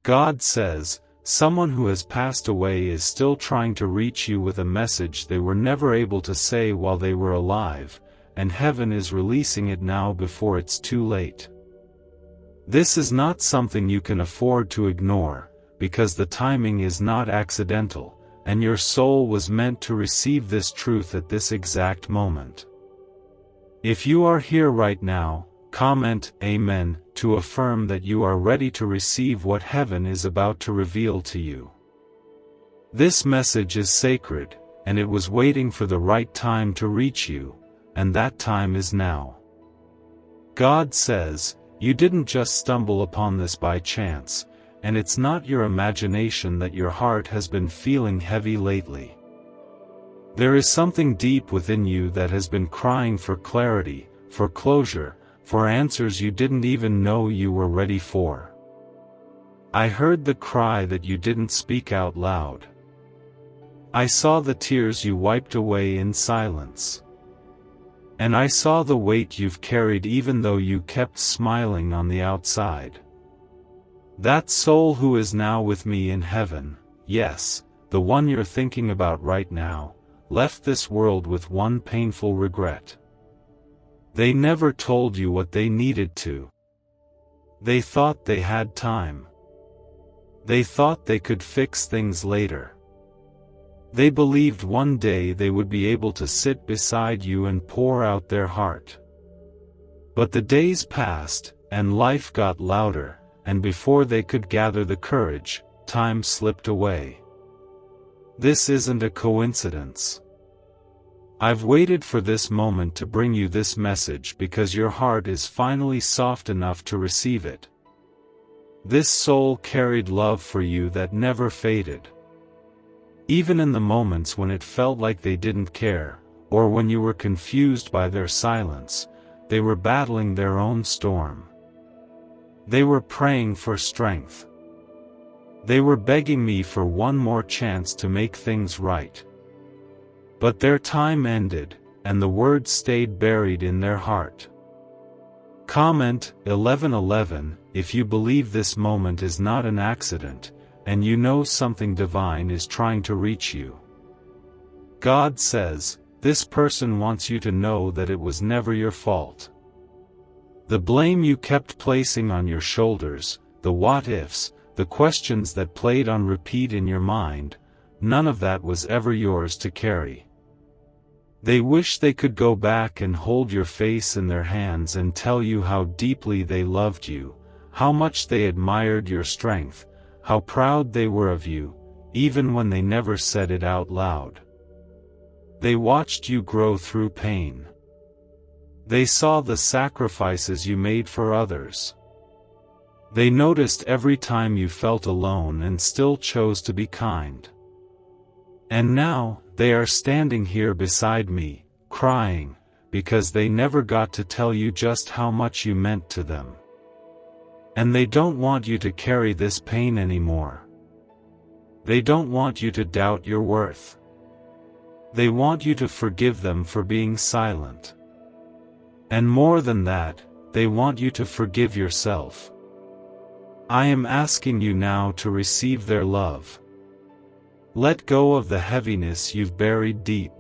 God says, someone who has passed away is still trying to reach you with a message they were never able to say while they were alive, and heaven is releasing it now before it's too late. This is not something you can afford to ignore, because the timing is not accidental, and your soul was meant to receive this truth at this exact moment. If you are here right now, comment Amen to affirm that you are ready to receive what heaven is about to reveal to you. This message is sacred, and it was waiting for the right time to reach you, and that time is now. God says, you didn't just stumble upon this by chance, and it's not your imagination that your heart has been feeling heavy lately. There is something deep within you that has been crying for clarity, for closure, for answers you didn't even know you were ready for. I heard the cry that you didn't speak out loud. I saw the tears you wiped away in silence. And I saw the weight you've carried even though you kept smiling on the outside. That soul who is now with me in heaven, yes, the one you're thinking about right now, left this world with one painful regret. They never told you what they needed to. They thought they had time. They thought they could fix things later. They believed one day they would be able to sit beside you and pour out their heart. But the days passed, and life got louder, and before they could gather the courage, time slipped away. This isn't a coincidence. I've waited for this moment to bring you this message because your heart is finally soft enough to receive it. This soul carried love for you that never faded. Even in the moments when it felt like they didn't care, or when you were confused by their silence, they were battling their own storm. They were praying for strength. They were begging me for one more chance to make things right. But their time ended, and the words stayed buried in their heart. Comment 1111 if you believe this moment is not an accident, and you know something divine is trying to reach you. God says, this person wants you to know that it was never your fault. The blame you kept placing on your shoulders, the what-ifs, the questions that played on repeat in your mind, none of that was ever yours to carry. They wish they could go back and hold your face in their hands and tell you how deeply they loved you, how much they admired your strength, how proud they were of you, even when they never said it out loud. They watched you grow through pain. They saw the sacrifices you made for others. They noticed every time you felt alone and still chose to be kind. And now, they are standing here beside me, crying, because they never got to tell you just how much you meant to them. And they don't want you to carry this pain anymore. They don't want you to doubt your worth. They want you to forgive them for being silent. And more than that, they want you to forgive yourself. I am asking you now to receive their love. Let go of the heaviness you've buried deep.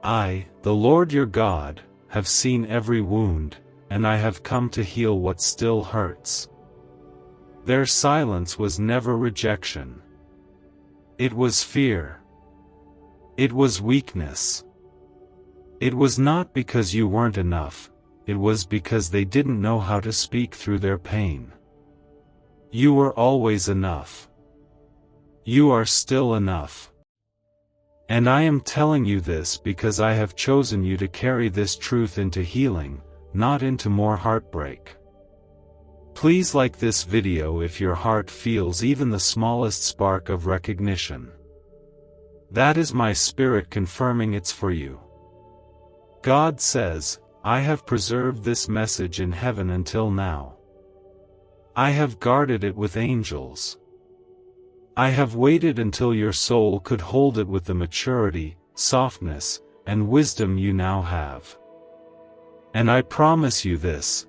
I, the Lord your God, have seen every wound, and I have come to heal what still hurts. Their silence was never rejection. It was fear. It was weakness. It was not because you weren't enough, it was because they didn't know how to speak through their pain. You were always enough. You are still enough. And I am telling you this because I have chosen you to carry this truth into healing, not into more heartbreak. Please like this video if your heart feels even the smallest spark of recognition. That is my spirit confirming it's for you. God says, I have preserved this message in heaven until now. I have guarded it with angels. I have waited until your soul could hold it with the maturity, softness, and wisdom you now have. And I promise you this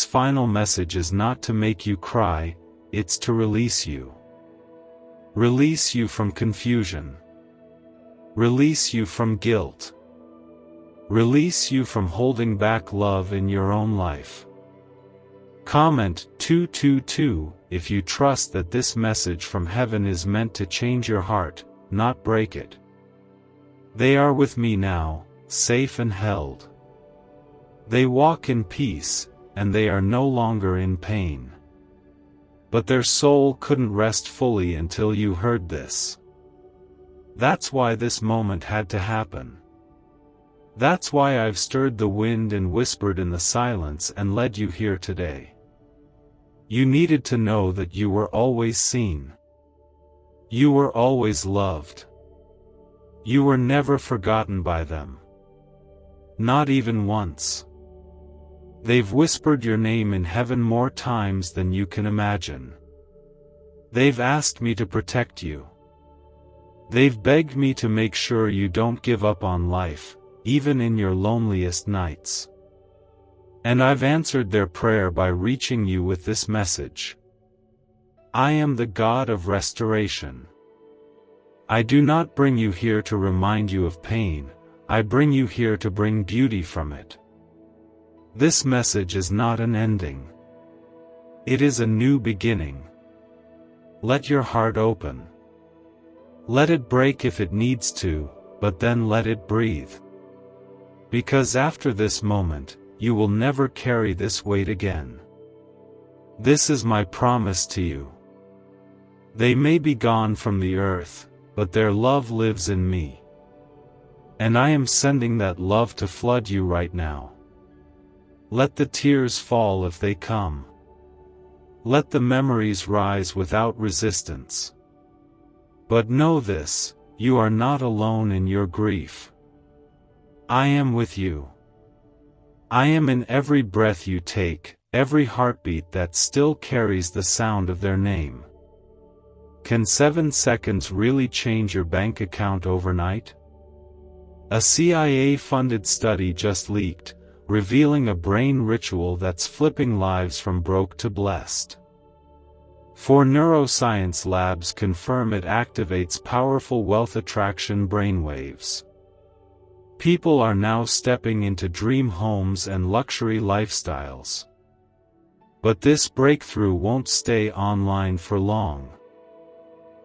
final message is not to make you cry, it's to release you. Release you from confusion. Release you from guilt. Release you from holding back love in your own life. Comment 222 if you trust that this message from heaven is meant to change your heart, not break it. They are with me now, safe and held. They walk in peace, and they are no longer in pain. But their soul couldn't rest fully until you heard this. That's why this moment had to happen. That's why I've stirred the wind and whispered in the silence and led you here today. You needed to know that you were always seen. You were always loved. You were never forgotten by them. Not even once. They've whispered your name in heaven more times than you can imagine. They've asked me to protect you. They've begged me to make sure you don't give up on life, even in your loneliest nights. And I've answered their prayer by reaching you with this message. I am the God of restoration. I do not bring you here to remind you of pain, I bring you here to bring beauty from it. This message is not an ending. It is a new beginning. Let your heart open. Let it break if it needs to, but then let it breathe. Because after this moment, you will never carry this weight again. This is my promise to you. They may be gone from the earth, but their love lives in me. And I am sending that love to flood you right now. Let the tears fall if they come. Let the memories rise without resistance. But know this, you are not alone in your grief. I am with you. I am in every breath you take, every heartbeat that still carries the sound of their name. Can 7 seconds really change your bank account overnight? A CIA-funded study just leaked, revealing a brain ritual that's flipping lives from broke to blessed. 4 neuroscience labs confirm it activates powerful wealth attraction brainwaves. People are now stepping into dream homes and luxury lifestyles. But this breakthrough won't stay online for long.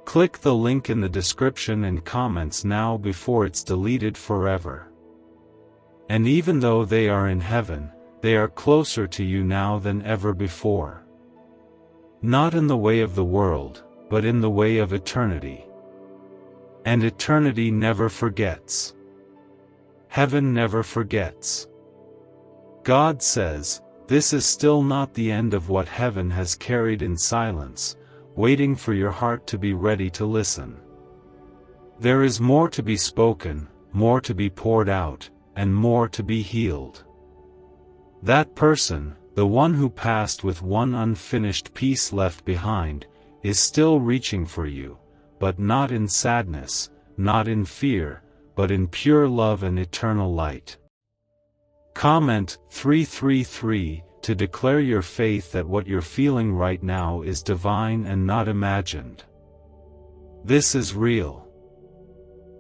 Click the link in the description and comments now before it's deleted forever. And even though they are in heaven, they are closer to you now than ever before. Not in the way of the world, but in the way of eternity. And eternity never forgets. Heaven never forgets. God says, this is still not the end of what heaven has carried in silence, waiting for your heart to be ready to listen. There is more to be spoken, more to be poured out, and more to be healed. That person, the one who passed with one unfinished piece left behind, is still reaching for you, but not in sadness, not in fear, but in pure love and eternal light. Comment 333 to declare your faith that what you're feeling right now is divine and not imagined. This is real.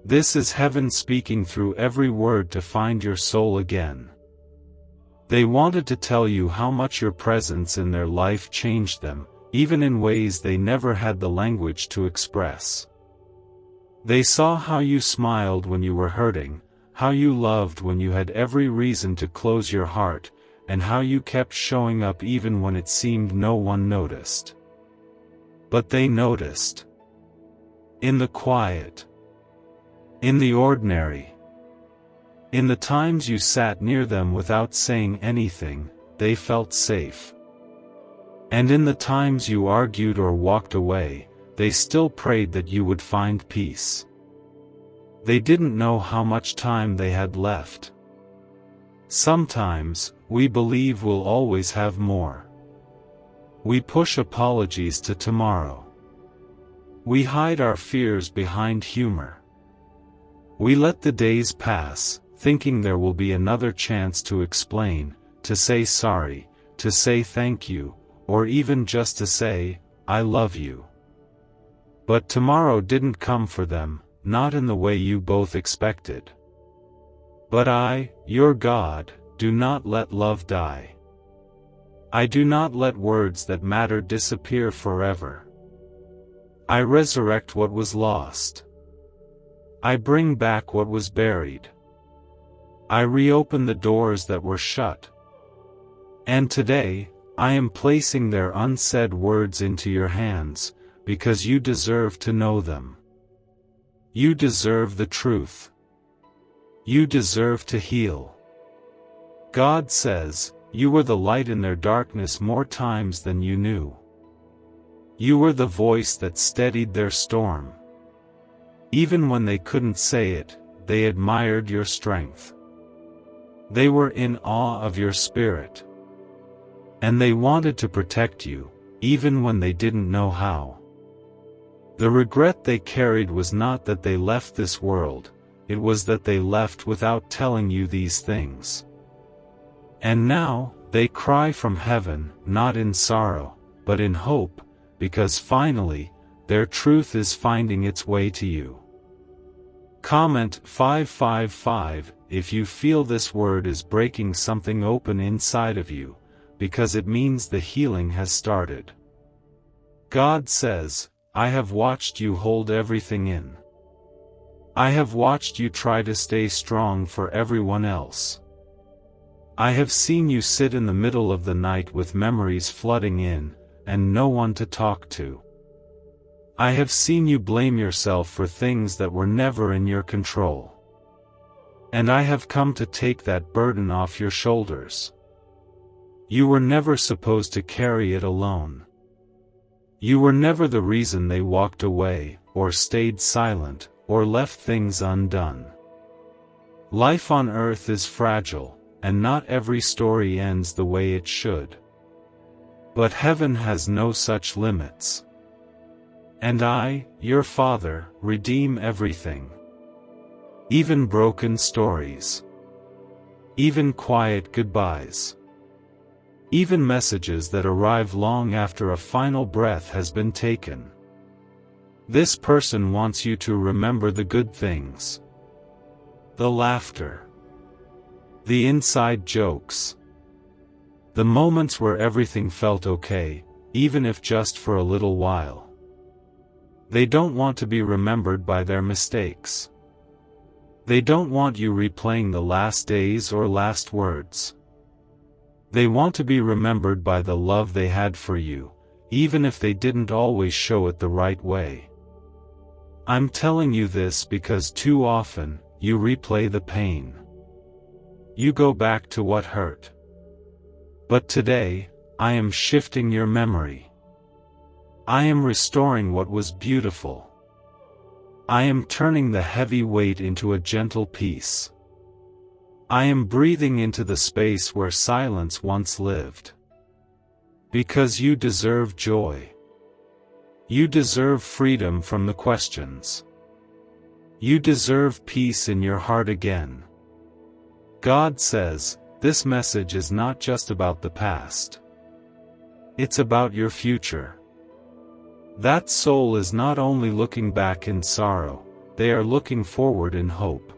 This is heaven speaking through every word to find your soul again. They wanted to tell you how much your presence in their life changed them, even in ways they never had the language to express. They saw how you smiled when you were hurting, how you loved when you had every reason to close your heart, and how you kept showing up even when it seemed no one noticed. But they noticed. In the quiet. In the ordinary. In the times you sat near them without saying anything, they felt safe. And in the times you argued or walked away, they still prayed that you would find peace. They didn't know how much time they had left. Sometimes, we believe we'll always have more. We push apologies to tomorrow. We hide our fears behind humor. We let the days pass, thinking there will be another chance to explain, to say sorry, to say thank you, or even just to say, I love you. But tomorrow didn't come for them, not in the way you both expected. But I, your God, do not let love die. I do not let words that matter disappear forever. I resurrect what was lost. I bring back what was buried. I reopen the doors that were shut. And today, I am placing their unsaid words into your hands, because you deserve to know them. You deserve the truth. You deserve to heal. God says, you were the light in their darkness more times than you knew. You were the voice that steadied their storm. Even when they couldn't say it, they admired your strength. They were in awe of your spirit. And they wanted to protect you, even when they didn't know how. The regret they carried was not that they left this world, it was that they left without telling you these things. And now, they cry from heaven, not in sorrow, but in hope, because finally, their truth is finding its way to you. Comment 555 if you feel this word is breaking something open inside of you, because it means the healing has started. God says, I have watched you hold everything in. I have watched you try to stay strong for everyone else. I have seen you sit in the middle of the night with memories flooding in, and no one to talk to. I have seen you blame yourself for things that were never in your control. And I have come to take that burden off your shoulders. You were never supposed to carry it alone. You were never the reason they walked away, or stayed silent, or left things undone. Life on earth is fragile, and not every story ends the way it should. But heaven has no such limits. And I, your Father, redeem everything. Even broken stories. Even quiet goodbyes. Even messages that arrive long after a final breath has been taken. This person wants you to remember the good things. The laughter. The inside jokes. The moments where everything felt okay, even if just for a little while. They don't want to be remembered by their mistakes. They don't want you replaying the last days or last words. They want to be remembered by the love they had for you, even if they didn't always show it the right way. I'm telling you this because too often, you replay the pain. You go back to what hurt. But today, I am shifting your memory. I am restoring what was beautiful. I am turning the heavy weight into a gentle peace. I am breathing into the space where silence once lived. Because you deserve joy. You deserve freedom from the questions. You deserve peace in your heart again. God says, this message is not just about the past. It's about your future. That soul is not only looking back in sorrow, they are looking forward in hope.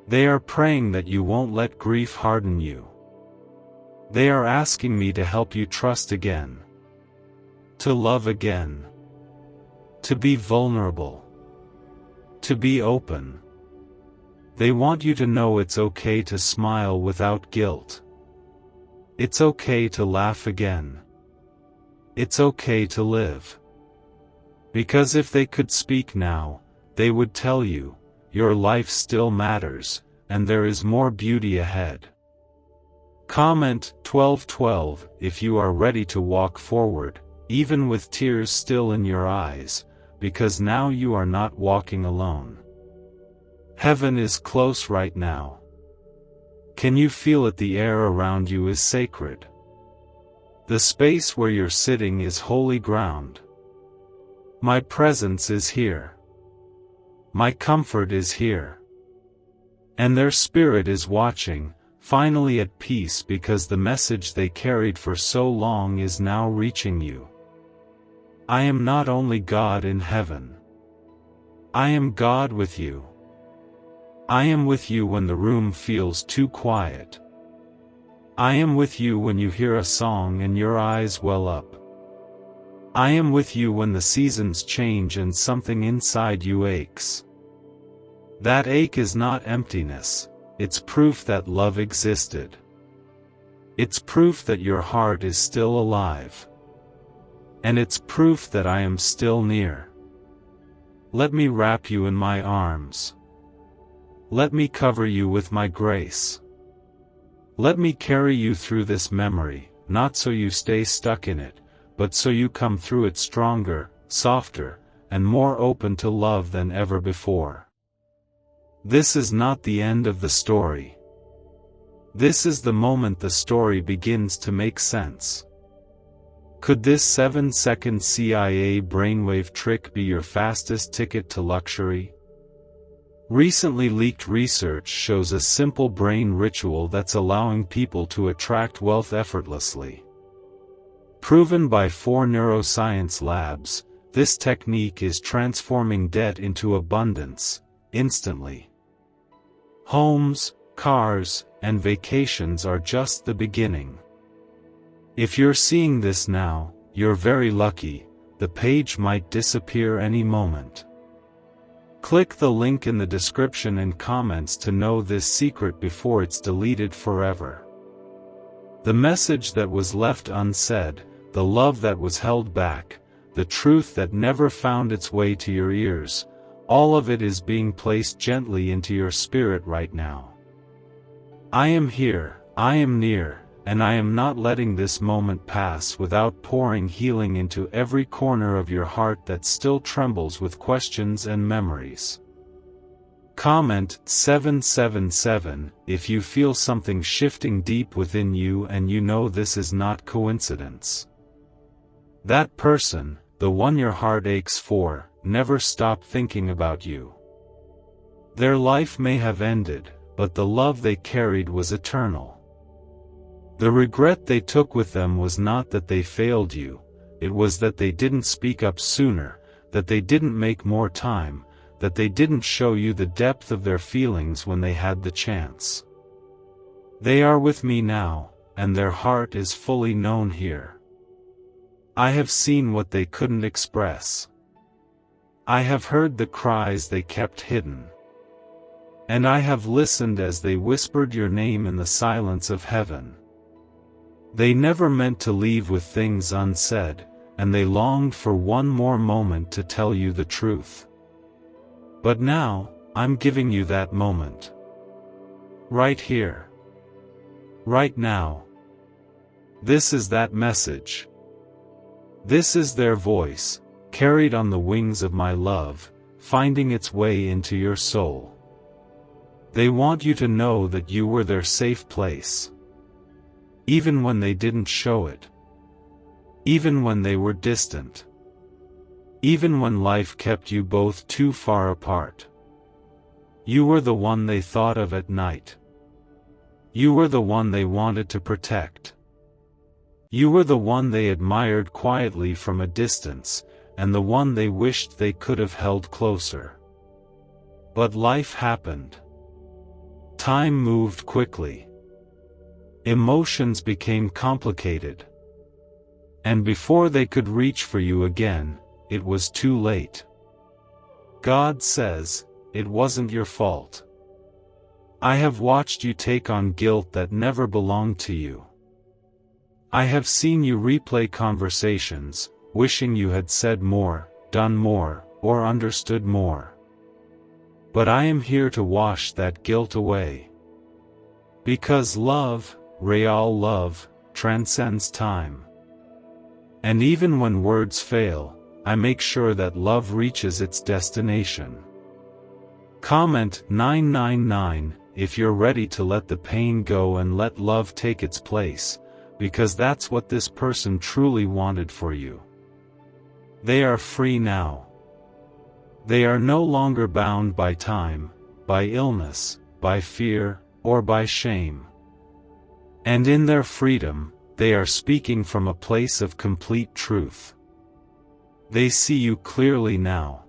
They are praying that you won't let grief harden you. They are asking me to help you trust again. To love again. To be vulnerable. To be open. They want you to know it's okay to smile without guilt. It's okay to laugh again. It's okay to live. Because if they could speak now, they would tell you, your life still matters, and there is more beauty ahead. Comment 1212 if you are ready to walk forward, even with tears still in your eyes, because now you are not walking alone. Heaven is close right now. Can you feel it? The air around you is sacred. The space where you're sitting is holy ground. My presence is here. My comfort is here. And their spirit is watching, finally at peace because the message they carried for so long is now reaching you. I am not only God in heaven. I am God with you. I am with you when the room feels too quiet. I am with you when you hear a song and your eyes well up. I am with you when the seasons change and something inside you aches. That ache is not emptiness, it's proof that love existed. It's proof that your heart is still alive. And it's proof that I am still near. Let me wrap you in my arms. Let me cover you with my grace. Let me carry you through this memory, not so you stay stuck in it, but so you come through it stronger, softer, and more open to love than ever before. This is not the end of the story. This is the moment the story begins to make sense. Could this 7-second CIA brainwave trick be your fastest ticket to luxury? Recently leaked research shows a simple brain ritual that's allowing people to attract wealth effortlessly. Proven by 4 neuroscience labs, this technique is transforming debt into abundance, instantly. Homes, cars, and vacations are just the beginning. If you're seeing this now, you're very lucky. The page might disappear any moment. Click the link in the description and comments to know this secret before it's deleted forever. The message that was left unsaid, the love that was held back, the truth that never found its way to your ears, all of it is being placed gently into your spirit right now. I am here, I am near, and I am not letting this moment pass without pouring healing into every corner of your heart that still trembles with questions and memories. Comment 777 if you feel something shifting deep within you and you know this is not coincidence. That person, the one your heart aches for, never stopped thinking about you. Their life may have ended, but the love they carried was eternal. The regret they took with them was not that they failed you, it was that they didn't speak up sooner, that they didn't make more time, that they didn't show you the depth of their feelings when they had the chance. They are with me now, and their heart is fully known here. I have seen what they couldn't express. I have heard the cries they kept hidden. And I have listened as they whispered your name in the silence of heaven. They never meant to leave with things unsaid, and they longed for one more moment to tell you the truth. But now, I'm giving you that moment. Right here. Right now. This is that message. This is their voice, carried on the wings of my love, finding its way into your soul. They want you to know that you were their safe place. Even when they didn't show it. Even when they were distant. Even when life kept you both too far apart. You were the one they thought of at night. You were the one they wanted to protect. You were the one they admired quietly from a distance, and the one they wished they could have held closer. But life happened. Time moved quickly. Emotions became complicated. And before they could reach for you again, it was too late. God says, it wasn't your fault. I have watched you take on guilt that never belonged to you. I have seen you replay conversations, wishing you had said more, done more, or understood more. But I am here to wash that guilt away. Because love, real love, transcends time. And even when words fail, I make sure that love reaches its destination. Comment 999 if you're ready to let the pain go and let love take its place, because that's what this person truly wanted for you. They are free now. They are no longer bound by time, by illness, by fear, or by shame. And in their freedom, they are speaking from a place of complete truth. They see you clearly now.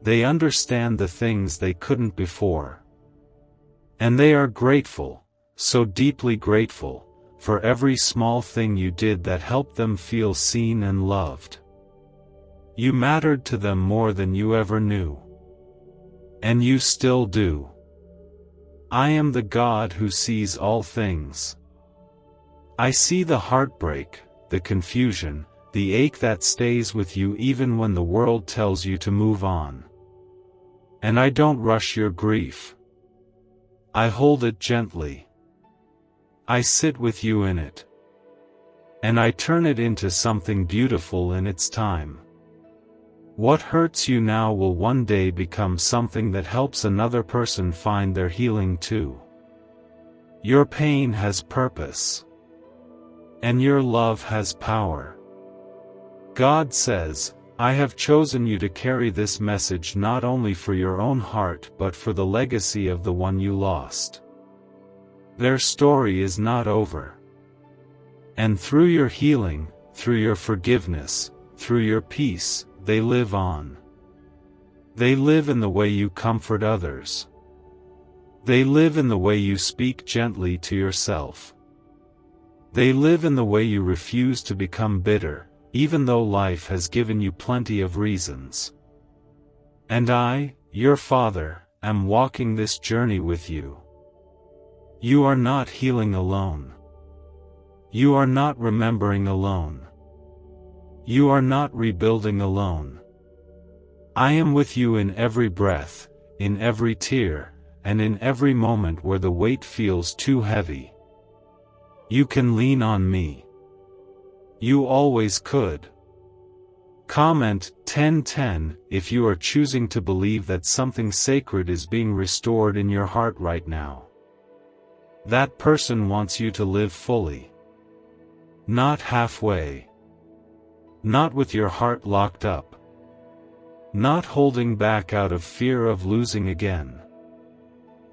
They understand the things they couldn't before. And they are grateful, so deeply grateful, for every small thing you did that helped them feel seen and loved. You mattered to them more than you ever knew. And you still do. I am the God who sees all things. I see the heartbreak, the confusion, the ache that stays with you even when the world tells you to move on. And I don't rush your grief. I hold it gently. I sit with you in it. And I turn it into something beautiful in its time. What hurts you now will one day become something that helps another person find their healing too. Your pain has purpose. And your love has power. God says, I have chosen you to carry this message not only for your own heart but for the legacy of the one you lost. Their story is not over. And through your healing, through your forgiveness, through your peace, they live on. They live in the way you comfort others. They live in the way you speak gently to yourself. They live in the way you refuse to become bitter, even though life has given you plenty of reasons. And I, your Father, am walking this journey with you. You are not healing alone. You are not remembering alone. You are not rebuilding alone. I am with you in every breath, in every tear, and in every moment where the weight feels too heavy. You can lean on me. You always could. Comment 1010 if you are choosing to believe that something sacred is being restored in your heart right now. That person wants you to live fully. Not halfway. Not with your heart locked up. Not holding back out of fear of losing again.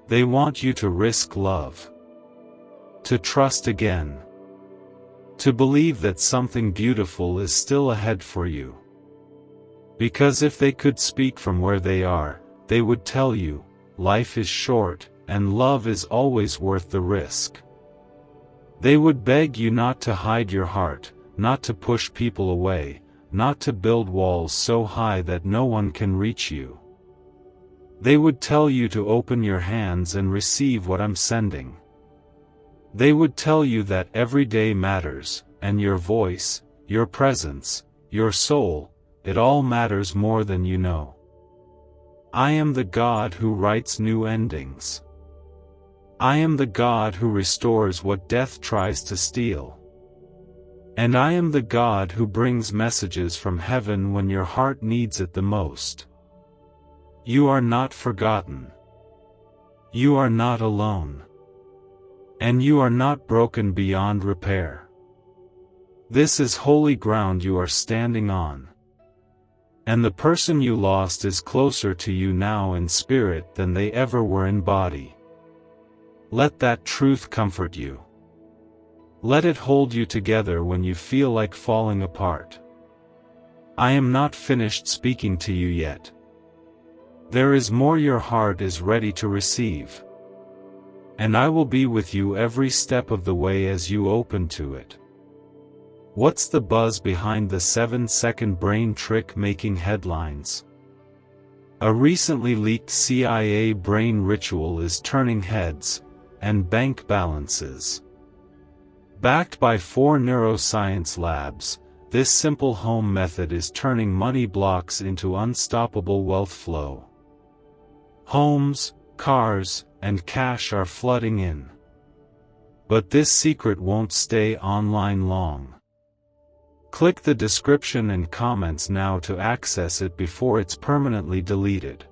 They want you to risk love. To trust again. To believe that something beautiful is still ahead for you. Because if they could speak from where they are, they would tell you, life is short, and love is always worth the risk. They would beg you not to hide your heart, not to push people away, not to build walls so high that no one can reach you. They would tell you to open your hands and receive what I'm sending. They would tell you that every day matters, and your voice, your presence, your soul, it all matters more than you know. I am the God who writes new endings. I am the God who restores what death tries to steal. And I am the God who brings messages from heaven when your heart needs it the most. You are not forgotten. You are not alone. And you are not broken beyond repair. This is holy ground you are standing on. And the person you lost is closer to you now in spirit than they ever were in body. Let that truth comfort you. Let it hold you together when you feel like falling apart. I am not finished speaking to you yet. There is more your heart is ready to receive. And I will be with you every step of the way as you open to it. What's the buzz behind the 7-second brain trick making headlines? A recently leaked CIA brain ritual is turning heads, and bank balances. Backed by 4 neuroscience labs, this simple home method is turning money blocks into unstoppable wealth flow. Homes, cars, and cash are flooding in. But this secret won't stay online long. Click the description and comments now to access it before it's permanently deleted.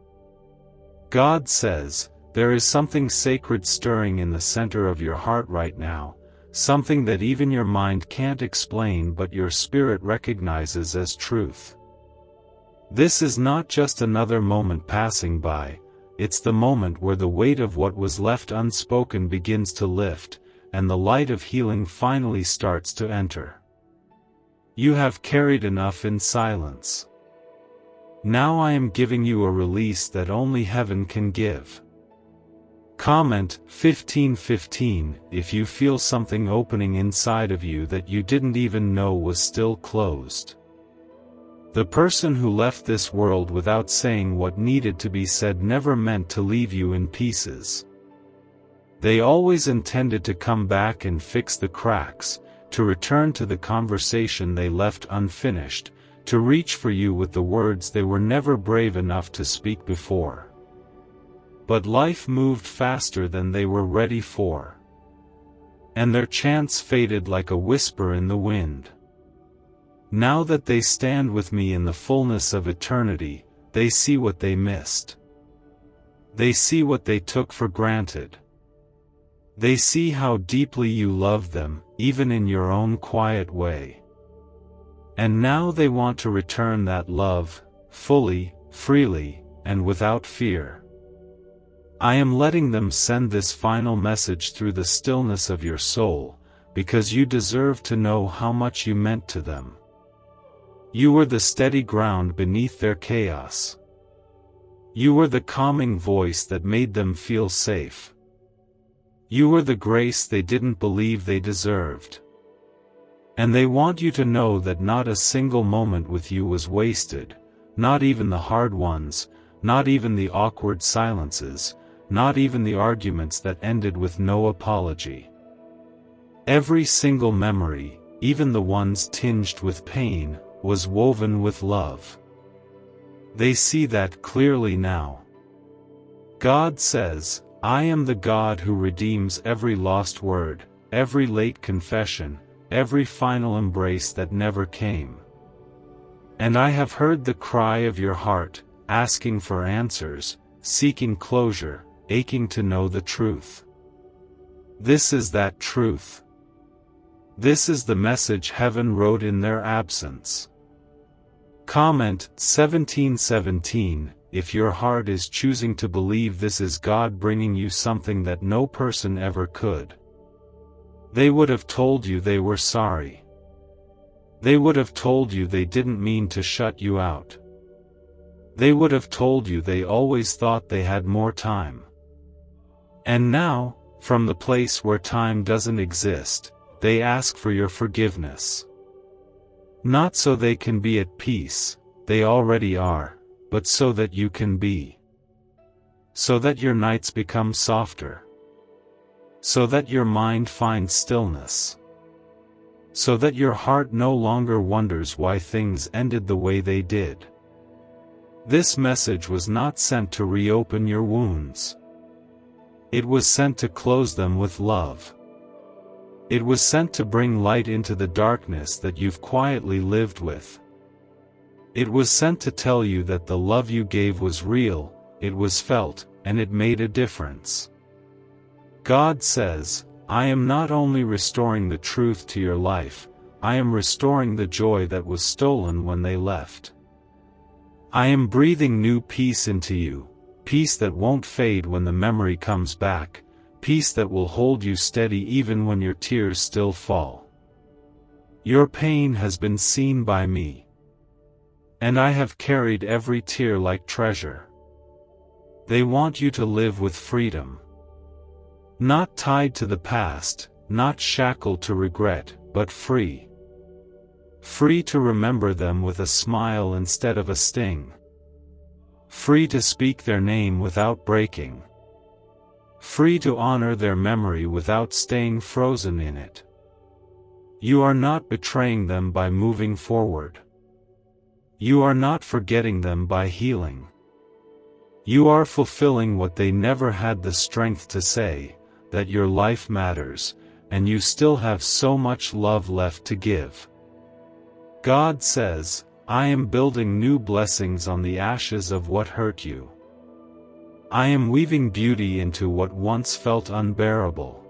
God says, there is something sacred stirring in the center of your heart right now, something that even your mind can't explain but your spirit recognizes as truth. This is not just another moment passing by, it's the moment where the weight of what was left unspoken begins to lift, and the light of healing finally starts to enter. You have carried enough in silence. Now I am giving you a release that only heaven can give. Comment 1515 if you feel something opening inside of you that you didn't even know was still closed. The person who left this world without saying what needed to be said never meant to leave you in pieces. They always intended to come back and fix the cracks, to return to the conversation they left unfinished, to reach for you with the words they were never brave enough to speak before. But life moved faster than they were ready for. And their chance faded like a whisper in the wind. Now that they stand with me in the fullness of eternity, they see what they missed. They see what they took for granted. They see how deeply you love them, even in your own quiet way. And now they want to return that love, fully, freely, and without fear. I am letting them send this final message through the stillness of your soul, because you deserve to know how much you meant to them. You were the steady ground beneath their chaos. You were the calming voice that made them feel safe. You were the grace they didn't believe they deserved. And they want you to know that not a single moment with you was wasted, not even the hard ones, not even the awkward silences, not even the arguments that ended with no apology. Every single memory, even the ones tinged with pain, was woven with love. They see that clearly now. God says, I am the God who redeems every lost word, every late confession, every final embrace that never came. And I have heard the cry of your heart, asking for answers, seeking closure, aching to know the truth. This is that truth. This is the message heaven wrote in their absence. Comment 1717 if your heart is choosing to believe this is God bringing you something that no person ever could. They would have told you they were sorry. They would have told you they didn't mean to shut you out. They would have told you they always thought they had more time. And now, from the place where time doesn't exist, they ask for your forgiveness. Not so they can be at peace, they already are, but so that you can be. So that your nights become softer. So that your mind finds stillness. So that your heart no longer wonders why things ended the way they did. This message was not sent to reopen your wounds. It was sent to close them with love. It was sent to bring light into the darkness that you've quietly lived with. It was sent to tell you that the love you gave was real, it was felt, and it made a difference. God says, I am not only restoring the truth to your life, I am restoring the joy that was stolen when they left. I am breathing new peace into you, peace that won't fade when the memory comes back, peace that will hold you steady even when your tears still fall. Your pain has been seen by me. And I have carried every tear like treasure. They want you to live with freedom. Not tied to the past, not shackled to regret, but free. Free to remember them with a smile instead of a sting. Free to speak their name without breaking. Free to honor their memory without staying frozen in it. You are not betraying them by moving forward. You are not forgetting them by healing. You are fulfilling what they never had the strength to say, that your life matters, and you still have so much love left to give. God says, I am building new blessings on the ashes of what hurt you. I am weaving beauty into what once felt unbearable.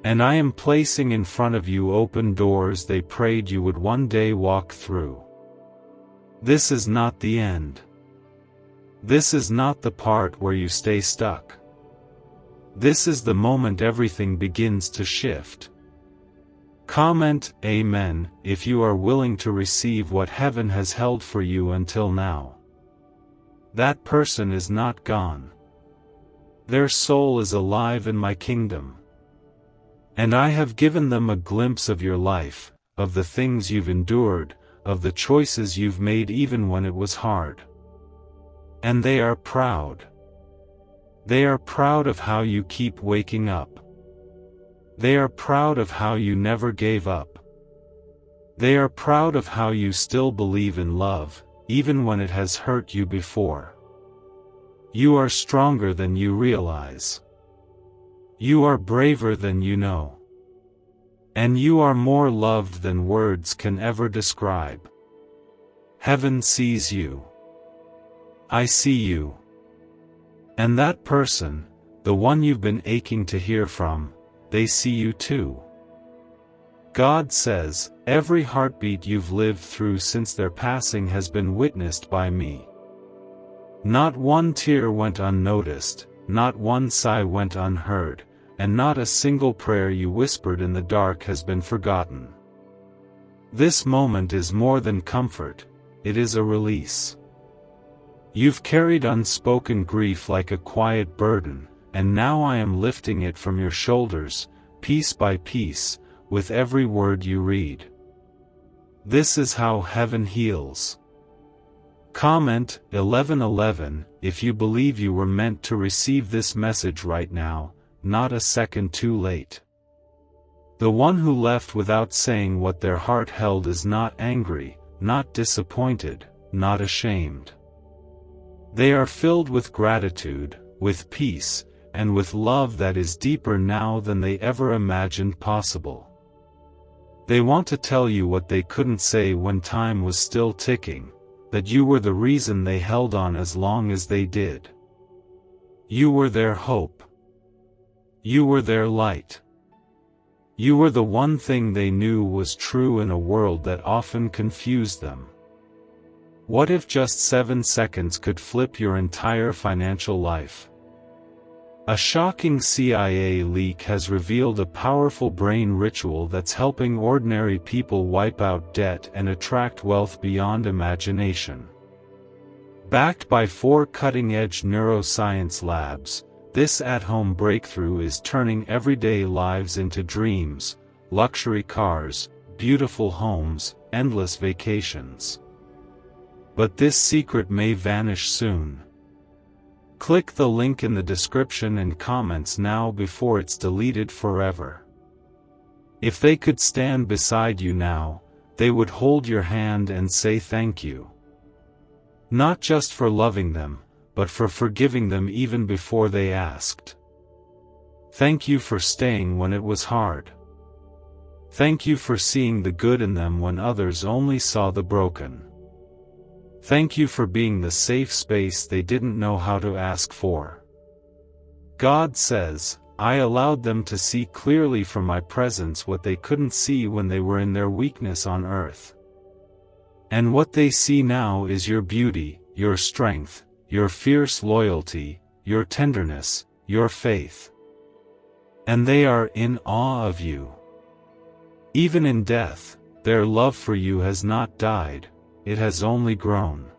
And I am placing in front of you open doors they prayed you would one day walk through. This is not the end. This is not the part where you stay stuck. This is the moment everything begins to shift. Comment Amen if you are willing to receive what heaven has held for you until now. That person is not gone. Their soul is alive in my kingdom. And I have given them a glimpse of your life, of the things you've endured, of the choices you've made even when it was hard. And they are proud. They are proud of how you keep waking up. They are proud of how you never gave up. They are proud of how you still believe in love, even when it has hurt you before. You are stronger than you realize. You are braver than you know. And you are more loved than words can ever describe. Heaven sees you. I see you. And that person, the one you've been aching to hear from, they see you too. God says, every heartbeat you've lived through since their passing has been witnessed by me. Not one tear went unnoticed, not one sigh went unheard, and not a single prayer you whispered in the dark has been forgotten. This moment is more than comfort, it is a release. You've carried unspoken grief like a quiet burden, and now I am lifting it from your shoulders, piece by piece, with every word you read. This is how heaven heals. Comment 1111 if you believe you were meant to receive this message right now, not a second too late. The one who left without saying what their heart held is not angry, not disappointed, not ashamed. They are filled with gratitude, with peace, and with love that is deeper now than they ever imagined possible. They want to tell you what they couldn't say when time was still ticking, that you were the reason they held on as long as they did. You were their hope. You were their light. You were the one thing they knew was true in a world that often confused them. What if just 7 seconds could flip your entire financial life? A shocking CIA leak has revealed a powerful brain ritual that's helping ordinary people wipe out debt and attract wealth beyond imagination. Backed by 4 cutting-edge neuroscience labs, this at-home breakthrough is turning everyday lives into dreams, luxury cars, beautiful homes, endless vacations. But this secret may vanish soon. Click the link in the description and comments now before it's deleted forever. If they could stand beside you now, they would hold your hand and say thank you. Not just for loving them, but for forgiving them even before they asked. Thank you for staying when it was hard. Thank you for seeing the good in them when others only saw the broken. Thank you for being the safe space they didn't know how to ask for. God says, I allowed them to see clearly from my presence what they couldn't see when they were in their weakness on earth. And what they see now is your beauty, your strength, your fierce loyalty, your tenderness, your faith. And they are in awe of you. Even in death, their love for you has not died. It has only grown.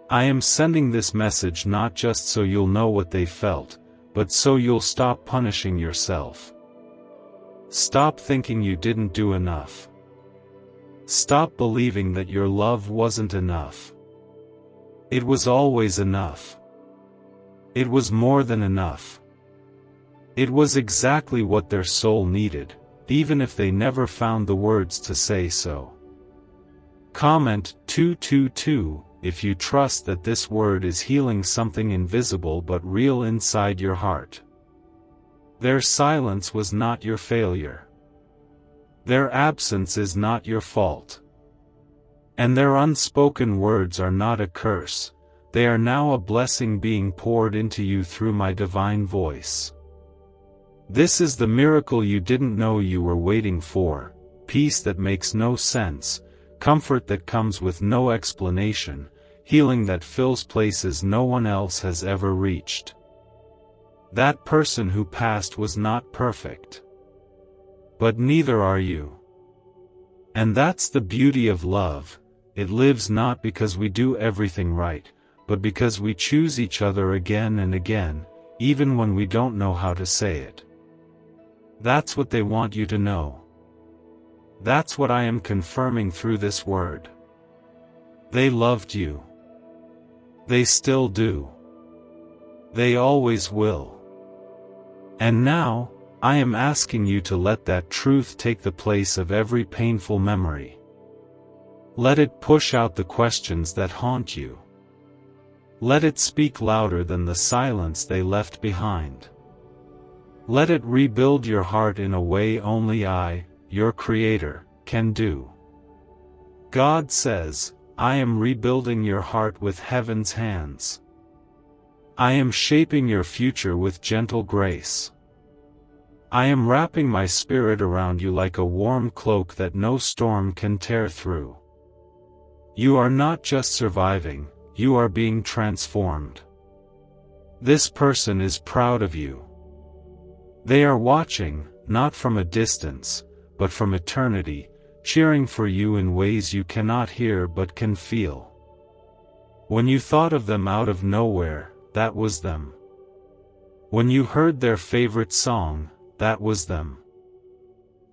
I am sending this message not just so you'll know what they felt, but so you'll stop punishing yourself. Stop thinking you didn't do enough. Stop believing that your love wasn't enough. It was always enough. It was more than enough. It was exactly what their soul needed, even if they never found the words to say so. Comment 222 if you trust that this word is healing something invisible but real inside your heart. Their silence was not your failure. Their absence is not your fault. And their unspoken words are not a curse, they are now a blessing being poured into you through my divine voice. This is the miracle you didn't know you were waiting for, peace that makes no sense, comfort that comes with no explanation, healing that fills places no one else has ever reached. That person who passed was not perfect. But neither are you. And that's the beauty of love. It lives not because we do everything right, but because we choose each other again and again, even when we don't know how to say it. That's what they want you to know. That's what I am confirming through this word. They loved you. They still do. They always will. And now, I am asking you to let that truth take the place of every painful memory. Let it push out the questions that haunt you. Let it speak louder than the silence they left behind. Let it rebuild your heart in a way only I, your Creator, can do. God says, I am rebuilding your heart with heaven's hands. I am shaping your future with gentle grace. I am wrapping my spirit around you like a warm cloak that no storm can tear through. You are not just surviving, you are being transformed. This person is proud of you. They are watching, not from a distance, but from eternity, cheering for you in ways you cannot hear but can feel. When you thought of them out of nowhere, that was them. When you heard their favorite song, that was them.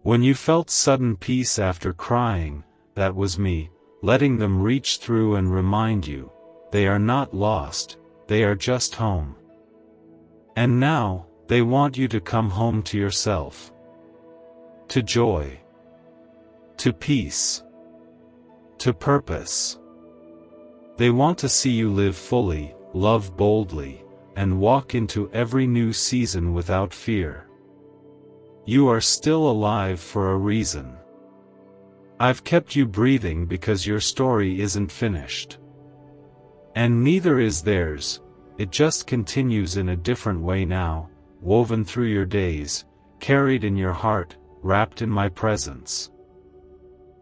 When you felt sudden peace after crying, that was me, letting them reach through and remind you, they are not lost, they are just home. And now, they want you to come home to yourself. To joy. To peace. To purpose. They want to see you live fully, love boldly, and walk into every new season without fear. You are still alive for a reason. I've kept you breathing because your story isn't finished. And neither is theirs, it just continues in a different way now, woven through your days, carried in your heart, wrapped in my presence.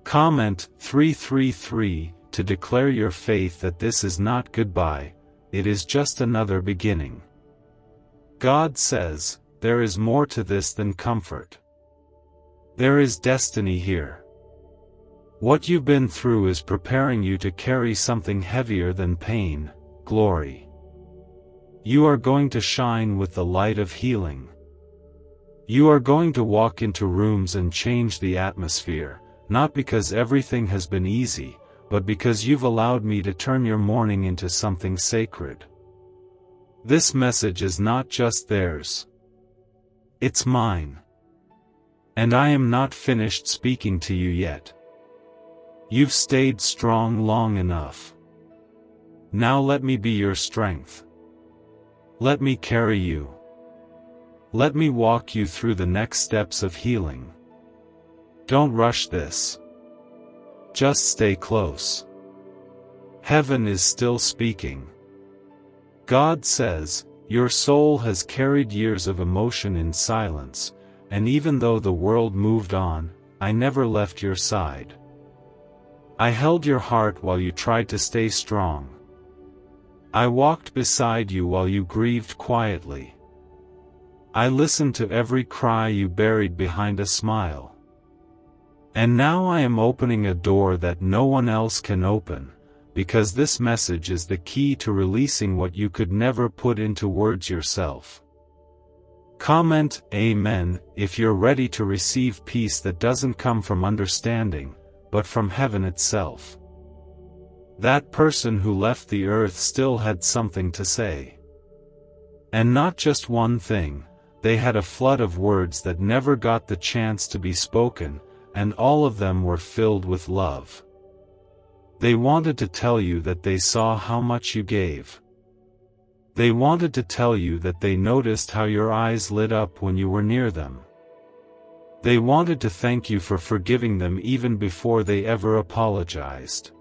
Comment 333 to declare your faith that this is not goodbye, it is just another beginning. God says, there is more to this than comfort. There is destiny here. What you've been through is preparing you to carry something heavier than pain, glory. You are going to shine with the light of healing. You are going to walk into rooms and change the atmosphere, not because everything has been easy, but because you've allowed me to turn your mourning into something sacred. This message is not just theirs. It's mine. And I am not finished speaking to you yet. You've stayed strong long enough. Now let me be your strength. Let me carry you. Let me walk you through the next steps of healing. Don't rush this. Just stay close. Heaven is still speaking. God says, your soul has carried years of emotion in silence, and even though the world moved on, I never left your side. I held your heart while you tried to stay strong. I walked beside you while you grieved quietly. I listened to every cry you buried behind a smile. And now I am opening a door that no one else can open, because this message is the key to releasing what you could never put into words yourself. Comment Amen if you're ready to receive peace that doesn't come from understanding, but from heaven itself. That person who left the earth still had something to say. And not just one thing, they had a flood of words that never got the chance to be spoken, and all of them were filled with love. They wanted to tell you that they saw how much you gave. They wanted to tell you that they noticed how your eyes lit up when you were near them. They wanted to thank you for forgiving them even before they ever apologized.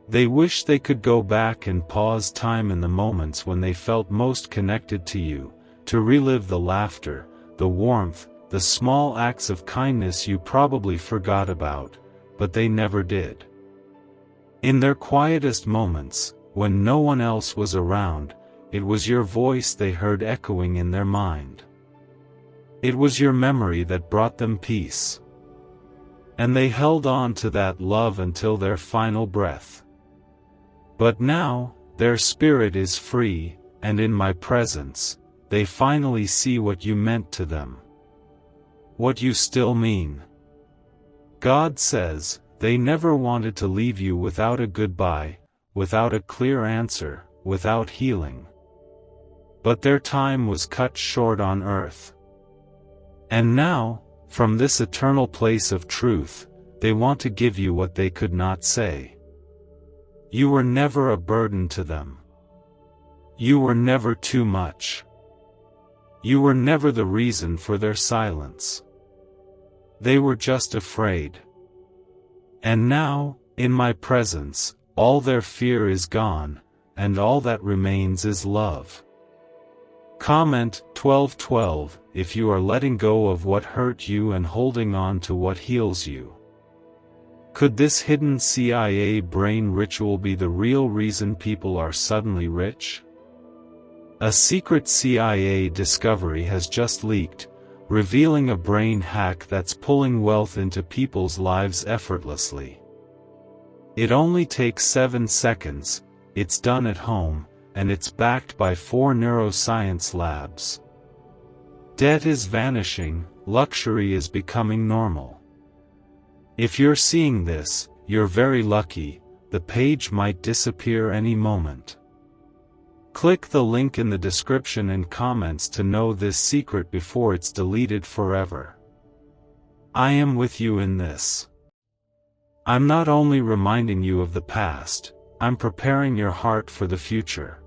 They wished they could go back and pause time in the moments when they felt most connected to you, to relive the laughter, the warmth, the small acts of kindness you probably forgot about, but they never did. In their quietest moments, when no one else was around, it was your voice they heard echoing in their mind. It was your memory that brought them peace. And they held on to that love until their final breath. But now, their spirit is free, and in my presence, they finally see what you meant to them. What you still mean. God says, they never wanted to leave you without a goodbye, without a clear answer, without healing. But their time was cut short on earth. And now, from this eternal place of truth, they want to give you what they could not say. You were never a burden to them. You were never too much. You were never the reason for their silence. They were just afraid. And now, in my presence, all their fear is gone, and all that remains is love. Comment 12:12 if you are letting go of what hurt you and holding on to what heals you. Could this hidden CIA brain ritual be the real reason people are suddenly rich? A secret CIA discovery has just leaked, revealing a brain hack that's pulling wealth into people's lives effortlessly. It only takes 7 seconds, it's done at home, and it's backed by 4 neuroscience labs. Debt is vanishing, luxury is becoming normal. If you're seeing this, you're very lucky, the page might disappear any moment. Click the link in the description and comments to know this secret before it's deleted forever. I am with you in this. I'm not only reminding you of the past, I'm preparing your heart for the future.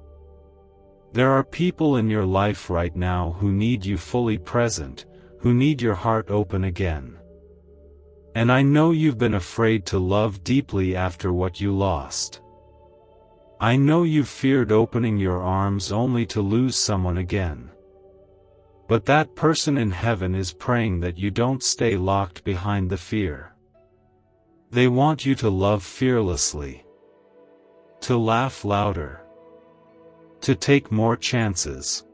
There are people in your life right now who need you fully present, who need your heart open again. And I know you've been afraid to love deeply after what you lost. I know you feared opening your arms only to lose someone again. But that person in heaven is praying that you don't stay locked behind the fear. They want you to love fearlessly. To laugh louder. To take more chances.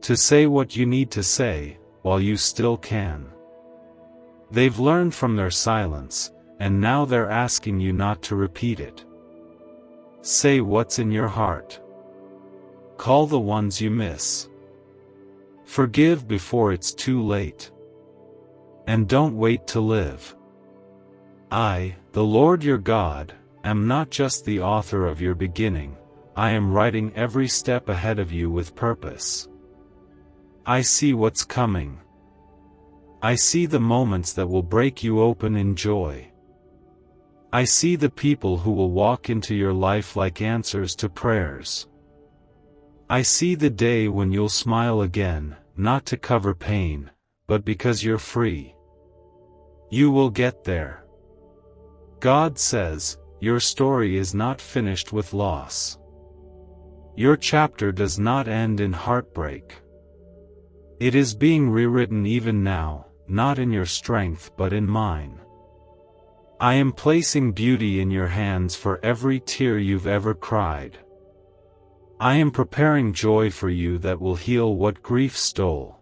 To say what you need to say, while you still can. They've learned from their silence, and now they're asking you not to repeat it. Say what's in your heart. Call the ones you miss. Forgive before it's too late. And don't wait to live. I, the Lord your God, am not just the author of your beginning, I am writing every step ahead of you with purpose. I see what's coming. I see the moments that will break you open in joy. I see the people who will walk into your life like answers to prayers. I see the day when you'll smile again, not to cover pain, but because you're free. You will get there. God says, your story is not finished with loss. Your chapter does not end in heartbreak. It is being rewritten even now, not in your strength but in mine. I am placing beauty in your hands for every tear you've ever cried. I am preparing joy for you that will heal what grief stole.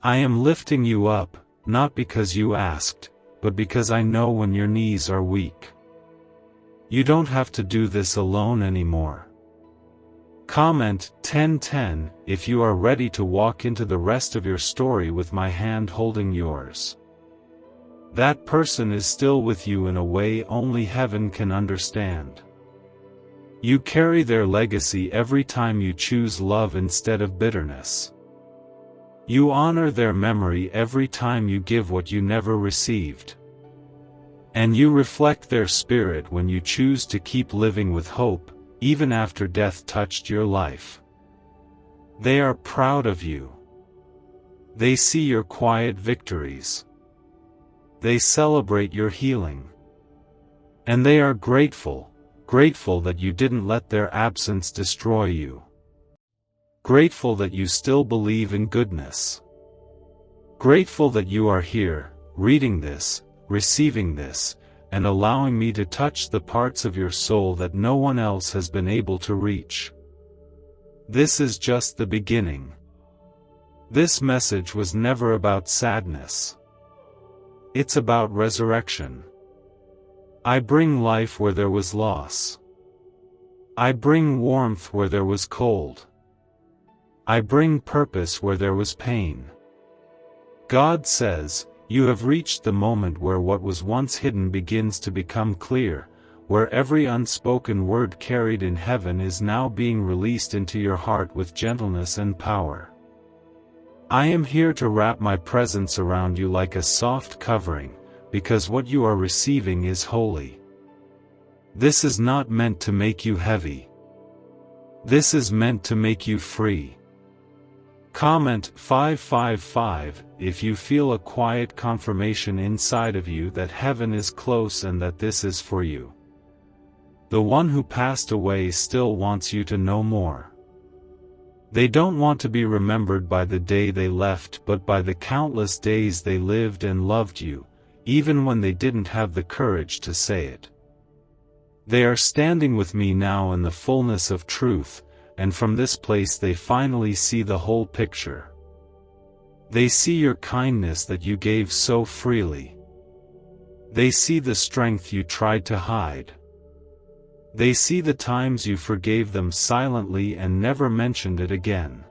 I am lifting you up, not because you asked, but because I know when your knees are weak. You don't have to do this alone anymore. Comment 1010 if you are ready to walk into the rest of your story with my hand holding yours. That person is still with you in a way only heaven can understand. You carry their legacy every time you choose love instead of bitterness. You honor their memory every time you give what you never received. And you reflect their spirit when you choose to keep living with hope, even after death touched your life. They are proud of you. They see your quiet victories. They celebrate your healing. And they are grateful that you didn't let their absence destroy you. Grateful that you still believe in goodness. Grateful that you are here, reading this, receiving this, and allowing me to touch the parts of your soul that no one else has been able to reach. This is just the beginning. This message was never about sadness. It's about resurrection. I bring life where there was loss. I bring warmth where there was cold. I bring purpose where there was pain. God says, you have reached the moment where what was once hidden begins to become clear, where every unspoken word carried in heaven is now being released into your heart with gentleness and power. I am here to wrap my presence around you like a soft covering, because what you are receiving is holy. This is not meant to make you heavy. This is meant to make you free. Comment 555 if you feel a quiet confirmation inside of you that heaven is close and that this is for you. The one who passed away still wants you to know more. They don't want to be remembered by the day they left but by the countless days they lived and loved you, even when they didn't have the courage to say it. They are standing with me now in the fullness of truth, and from this place they finally see the whole picture. They see your kindness that you gave so freely. They see the strength you tried to hide. They see the times you forgave them silently and never mentioned it again.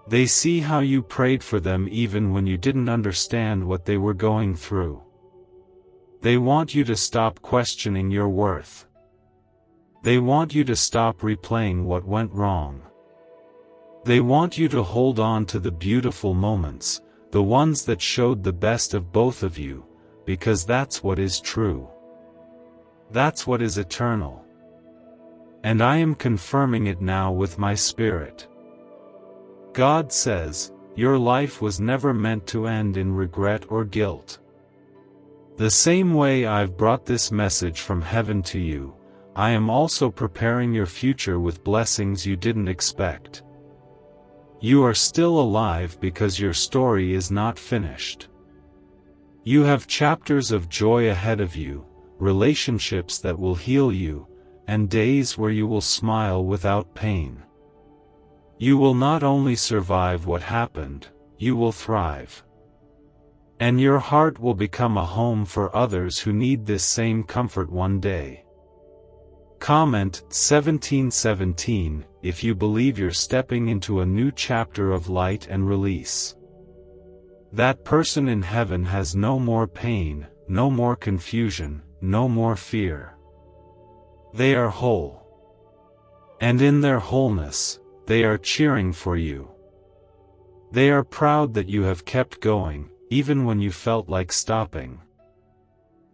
They see how you prayed for them even when you didn't understand what they were going through. They want you to stop questioning your worth. They want you to stop replaying what went wrong. They want you to hold on to the beautiful moments, the ones that showed the best of both of you, because that's what is true. That's what is eternal. And I am confirming it now with my spirit. God says, your life was never meant to end in regret or guilt. The same way I've brought this message from heaven to you, I am also preparing your future with blessings you didn't expect. You are still alive because your story is not finished. You have chapters of joy ahead of you, relationships that will heal you, and days where you will smile without pain. You will not only survive what happened, you will thrive. And your heart will become a home for others who need this same comfort one day. Comment 1717 if you believe you're stepping into a new chapter of light and release. That person in heaven has no more pain, no more confusion, no more fear. They are whole. And in their wholeness, they are cheering for you. They are proud that you have kept going, even when you felt like stopping.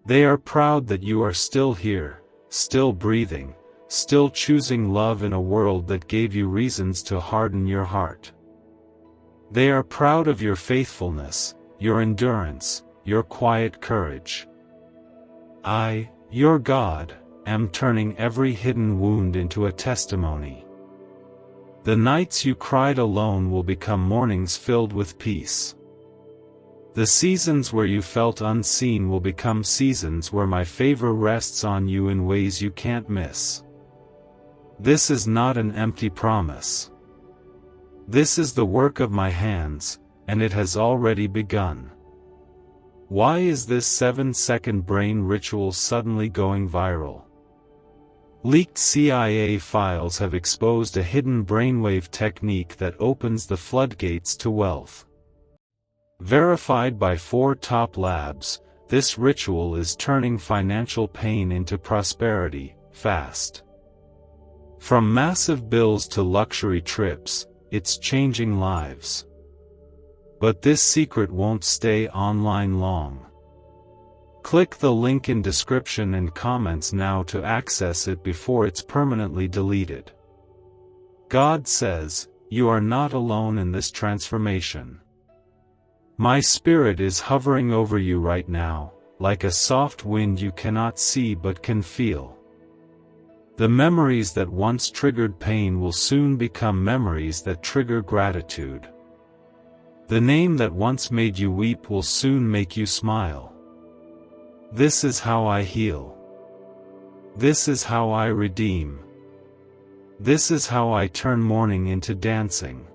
They are proud that you are still here, still breathing, still choosing love in a world that gave you reasons to harden your heart. They are proud of your faithfulness, your endurance, your quiet courage. I, your God, am turning every hidden wound into a testimony. The nights you cried alone will become mornings filled with peace. The seasons where you felt unseen will become seasons where my favor rests on you in ways you can't miss. This is not an empty promise. This is the work of my hands, and it has already begun. Why is this 7-second brain ritual suddenly going viral? Leaked CIA files have exposed a hidden brainwave technique that opens the floodgates to wealth. Verified by 4 top labs, this ritual is turning financial pain into prosperity, fast. From massive bills to luxury trips, it's changing lives. But this secret won't stay online long. Click the link in description and comments now to access it before it's permanently deleted. God says, you are not alone in this transformation. My spirit is hovering over you right now, like a soft wind you cannot see but can feel. The memories that once triggered pain will soon become memories that trigger gratitude. The name that once made you weep will soon make you smile. This is how I heal. This is how I redeem. This is how I turn mourning into dancing.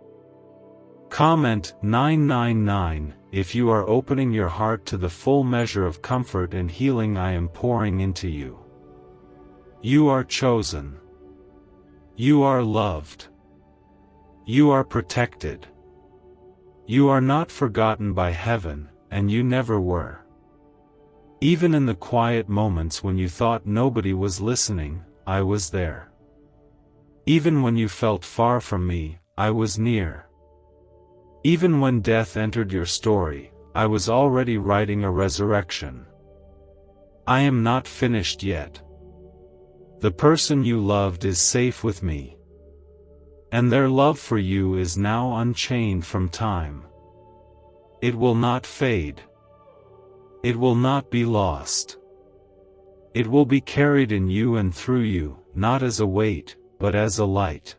Comment 999 if you are opening your heart to the full measure of comfort and healing I am pouring into you. You are chosen. You are loved. You are protected. You are not forgotten by heaven, and you never were. Even in the quiet moments when you thought nobody was listening, I was there. Even when you felt far from me, I was near. Even when death entered your story, I was already writing a resurrection. I am not finished yet. The person you loved is safe with me. And their love for you is now unchained from time. It will not fade. It will not be lost. It will be carried in you and through you, not as a weight, but as a light.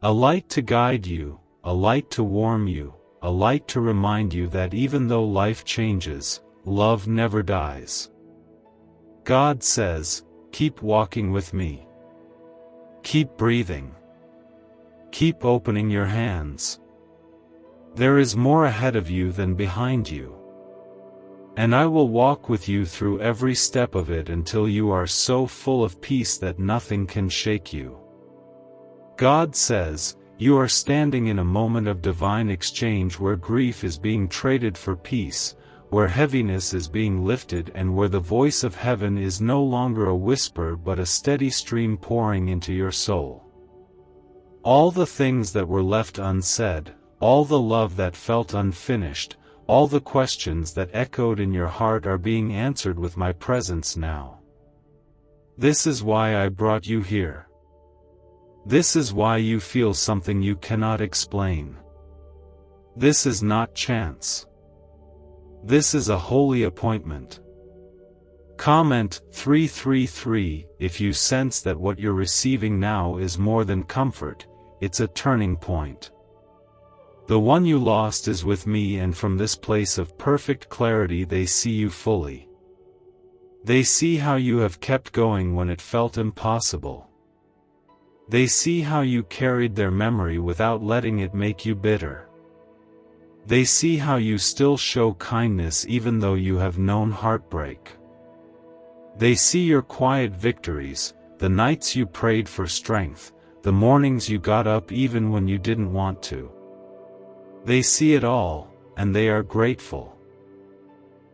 A light to guide you, a light to warm you, a light to remind you that even though life changes, love never dies. God says, keep walking with me. Keep breathing. Keep opening your hands. There is more ahead of you than behind you. And I will walk with you through every step of it until you are so full of peace that nothing can shake you. God says, you are standing in a moment of divine exchange where grief is being traded for peace, where heaviness is being lifted and where the voice of heaven is no longer a whisper but a steady stream pouring into your soul. All the things that were left unsaid, all the love that felt unfinished, all the questions that echoed in your heart are being answered with my presence now. This is why I brought you here. This is why you feel something you cannot explain. This is not chance. This is a holy appointment. Comment 333 if you sense that what you're receiving now is more than comfort, it's a turning point. The one you lost is with me, and from this place of perfect clarity they see you fully. They see how you have kept going when it felt impossible. They see how you carried their memory without letting it make you bitter. They see how you still show kindness even though you have known heartbreak. They see your quiet victories, the nights you prayed for strength, the mornings you got up even when you didn't want to. They see it all, and they are grateful.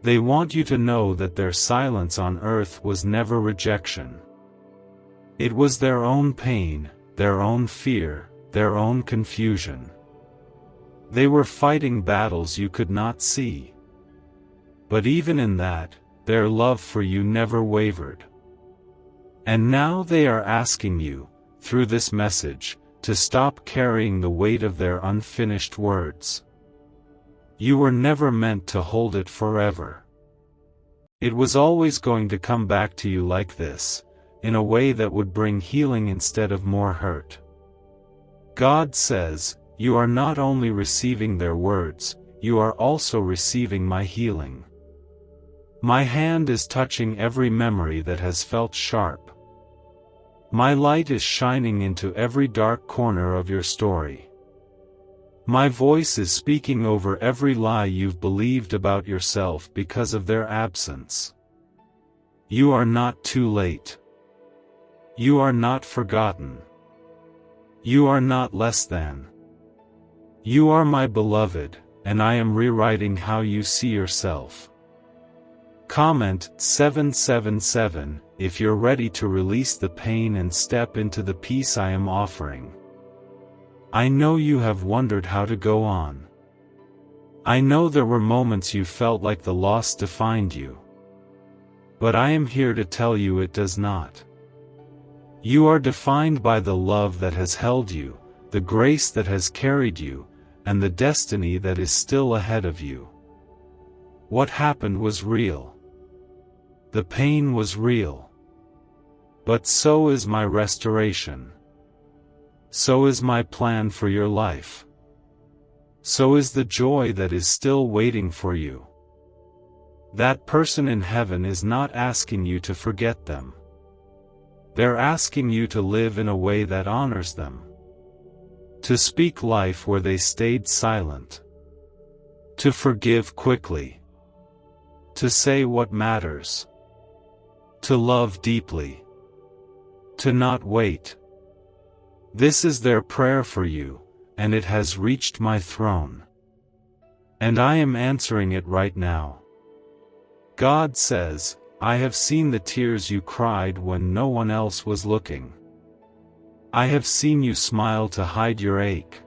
They want you to know that their silence on earth was never rejection. It was their own pain, their own fear, their own confusion. They were fighting battles you could not see. But even in that, their love for you never wavered. And now they are asking you, through this message, to stop carrying the weight of their unfinished words. You were never meant to hold it forever. It was always going to come back to you like this, in a way that would bring healing instead of more hurt. God says, you are not only receiving their words, you are also receiving my healing. My hand is touching every memory that has felt sharp. My light is shining into every dark corner of your story. My voice is speaking over every lie you've believed about yourself because of their absence. You are not too late. You are not forgotten. You are not less than. You are my beloved, and I am rewriting how you see yourself. Comment 777 if you're ready to release the pain and step into the peace I am offering. I know you have wondered how to go on. I know there were moments you felt like the loss defined you. But I am here to tell you it does not. You are defined by the love that has held you, the grace that has carried you, and the destiny that is still ahead of you. What happened was real. The pain was real. But so is my restoration. So is my plan for your life. So is the joy that is still waiting for you. That person in heaven is not asking you to forget them. They're asking you to live in a way that honors them. To speak life where they stayed silent. To forgive quickly. To say what matters. To love deeply. To not wait. This is their prayer for you, and it has reached my throne. And I am answering it right now. God says, I have seen the tears you cried when no one else was looking. I have seen you smile to hide your ache.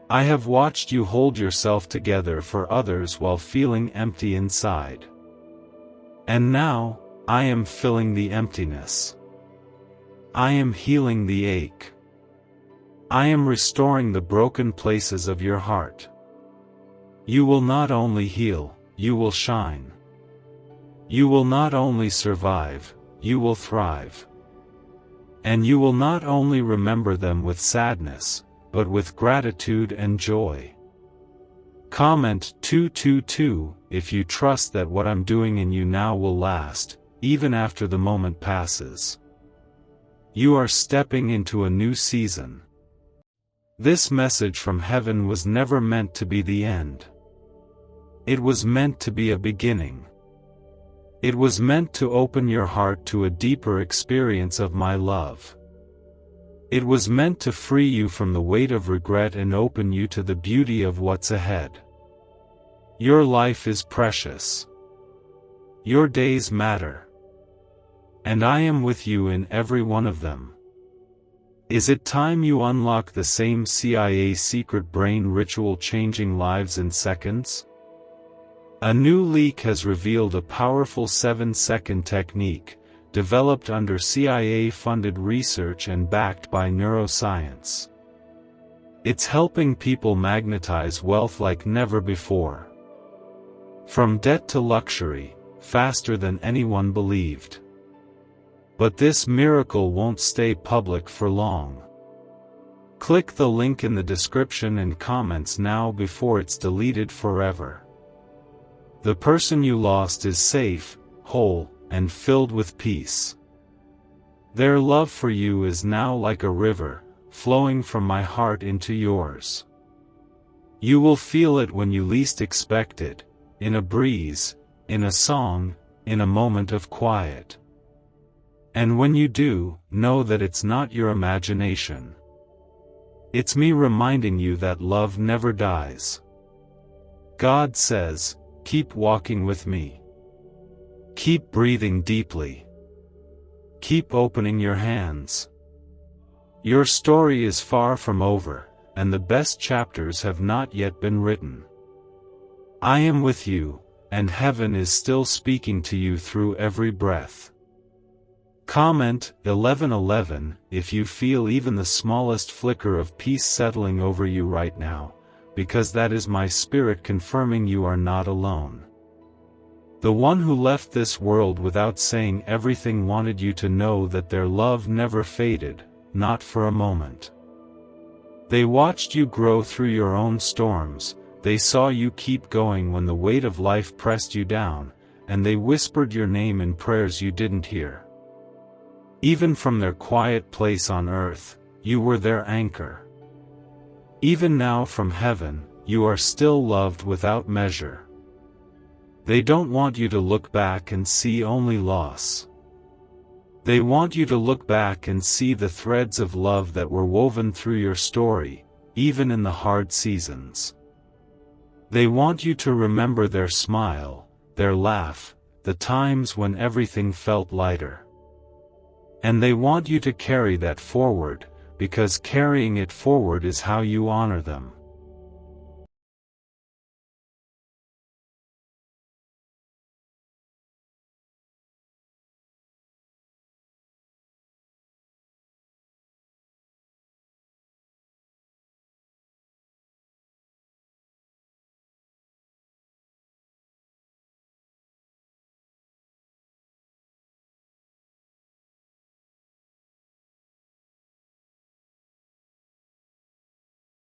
I have watched you hold yourself together for others while feeling empty inside. And now, I am filling the emptiness. I am healing the ache. I am restoring the broken places of your heart. You will not only heal, you will shine. You will not only survive, you will thrive. And you will not only remember them with sadness, but with gratitude and joy. Comment 222 if you trust that what I'm doing in you now will last, even after the moment passes. You are stepping into a new season. This message from heaven was never meant to be the end. It was meant to be a beginning. It was meant to open your heart to a deeper experience of my love. It was meant to free you from the weight of regret and open you to the beauty of what's ahead. Your life is precious. Your days matter. And I am with you in every one of them. Is it time you unlock the same CIA secret brain ritual changing lives in seconds? A new leak has revealed a powerful 7-second technique, developed under CIA-funded research and backed by neuroscience. It's helping people magnetize wealth like never before. From debt to luxury, faster than anyone believed. But this miracle won't stay public for long. Click the link in the description and comments now before it's deleted forever. The person you lost is safe, whole, and filled with peace. Their love for you is now like a river, flowing from my heart into yours. You will feel it when you least expect it, in a breeze, in a song, in a moment of quiet. And when you do, know that it's not your imagination. It's me reminding you that love never dies. God says, keep walking with me. Keep breathing deeply. Keep opening your hands. Your story is far from over, and the best chapters have not yet been written. I am with you, and heaven is still speaking to you through every breath. Comment 1111 if you feel even the smallest flicker of peace settling over you right now, because that is my spirit confirming you are not alone. The one who left this world without saying everything wanted you to know that their love never faded, not for a moment. They watched you grow through your own storms, they saw you keep going when the weight of life pressed you down, and they whispered your name in prayers you didn't hear. Even from their quiet place on earth, you were their anchor. Even now from heaven, you are still loved without measure. They don't want you to look back and see only loss. They want you to look back and see the threads of love that were woven through your story, even in the hard seasons. They want you to remember their smile, their laugh, the times when everything felt lighter. And they want you to carry that forward, because carrying it forward is how you honor them.